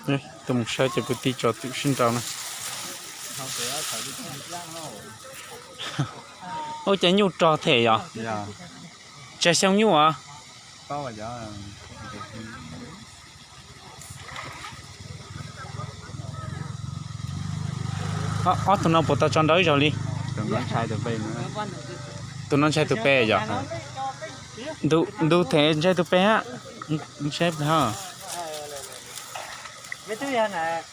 Đây, tụi một xe cho cái tí cho tự sinh trào này. Ôi trái nhu trò thể à? Dạ. Trái xong nhu à? Có mà dạ. Tụi nó bỏ tao chọn đói rồi đi. Tụi nó chạy từ bên nữa. Tụi nó chạy từ pe rồi. Đủ thế chạy từ pe á. Chép hả? Cái thứ này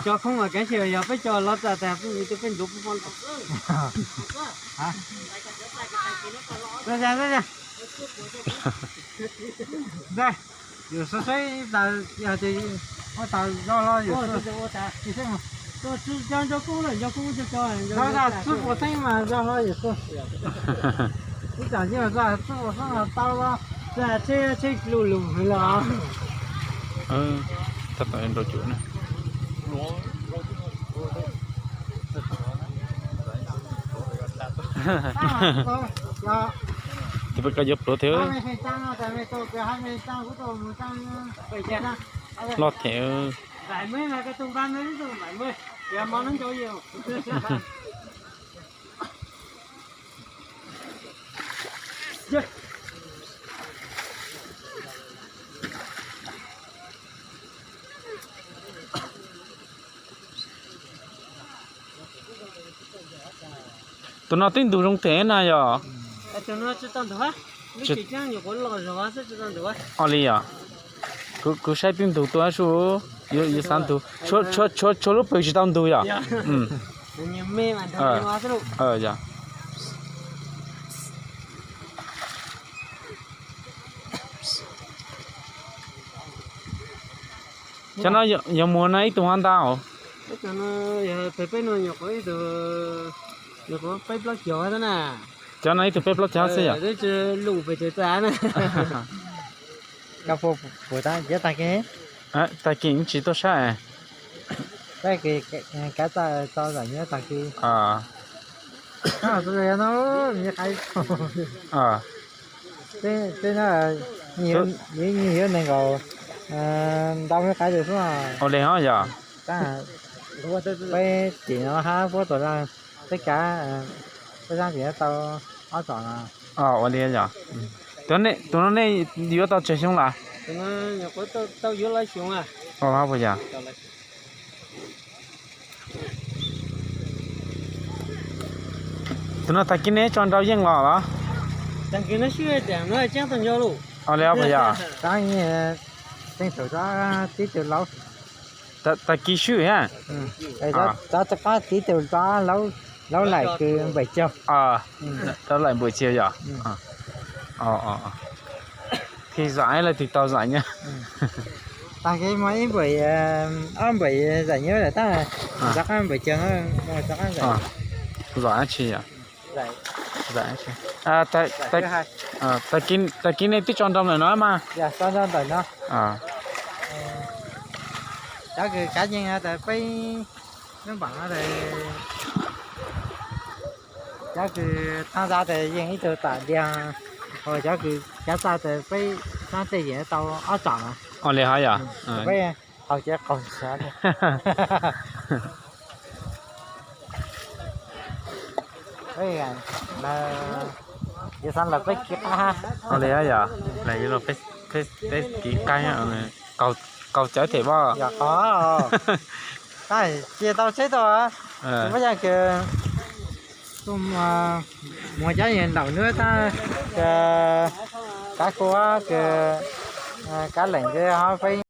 cho không mà cái chiều giờ phải cho lót ra tẹp tôi phải giúp con hả ra đây giờ số thấy là giờ thì có tao lo giờ thì thế mà tôi cho cô rồi cho cô cho nó là suốt một thấy mà lo giờ cô cái chẳng như là ra suốt một tháng là tao lo ra chơi lù lù hay là thật là em đồ chủ này. Thì bây giờ giúp đồ thiếu lót theo lại mới là cái tung ban đấy rồi lại mới giờ món nó cho nhiều tụi nó tính đủ trong thế này rồi. tụi nó chưa tao được á chỉ chẳng nhiều con lò rồi sẽ chưa tao được á Oli à? Cứ sai tính đủ tôi số yêu san đủ cho lúc bây giờ tao đủ à? nhiều mê mà thôi mà thôi dạ. Cho nó giờ mùa này tụi anh tao cho nó giờ phải nó nhiều cái từ nhiều có phải block gió đó nè cho nó tụi phép lót cháo xí à? đấy chứ lù phải chơi ta nè Cà phô của ta dễ ta cái. Ta kính chỉ tôi sai. Cái ta cho rồi nhớ ta kia. rồi nó như cái Thế là nhiều này rồi đâu nó cái được đúng không? Ồ lên hả giờ? Ta bây chỉ nó há vô tội là tất cả tất cả thì tao ở chọn à. Ồ lên giờ. Tụi nó này yếu tao chơi xong là. tụi nó nhiều có tao yếu lấy xuống à. Hả bây giờ? Tụi nó ta kính này chọn rau riêng lò đó. Thằng kia nó xưa chẳng nó chẳng thằng nhau luôn. Lên bây giờ? Cái tên số ra tí từ lâu. Ta ký sư ha? Đó có tí từ đó lâu lại cứ 7 triệu. Đó lại buổi chiều giờ? Thì giải là thì tao giải nhá. Ta cái mấy buổi buổi giải nhớ là ta chắc ăn buổi chiều nó chắc ăn giải. Giải chi à? Giải chi. Ta kín này tí chọn trong này nói mà. Dạ chọn trong này nó. Chắc cái cá nhân tại phải nó bằng ở đây. Chắc cái tham gia thì riêng ít tại đi rồi chắc cái cá sa thì phải tham gia gì tao ở chọn à. Lên hả giờ? Phải học chắc còn sao nữa. Cái là giờ sang là phải kia ha. Lên hả giờ? Này là phải kỹ cái cầu trái thể bao. Dạ có. Cái chia tao chết rồi á. Bây giờ kìa mua trái hiện đầu nữa ta cá khô kìa cá lạnh kia họ phải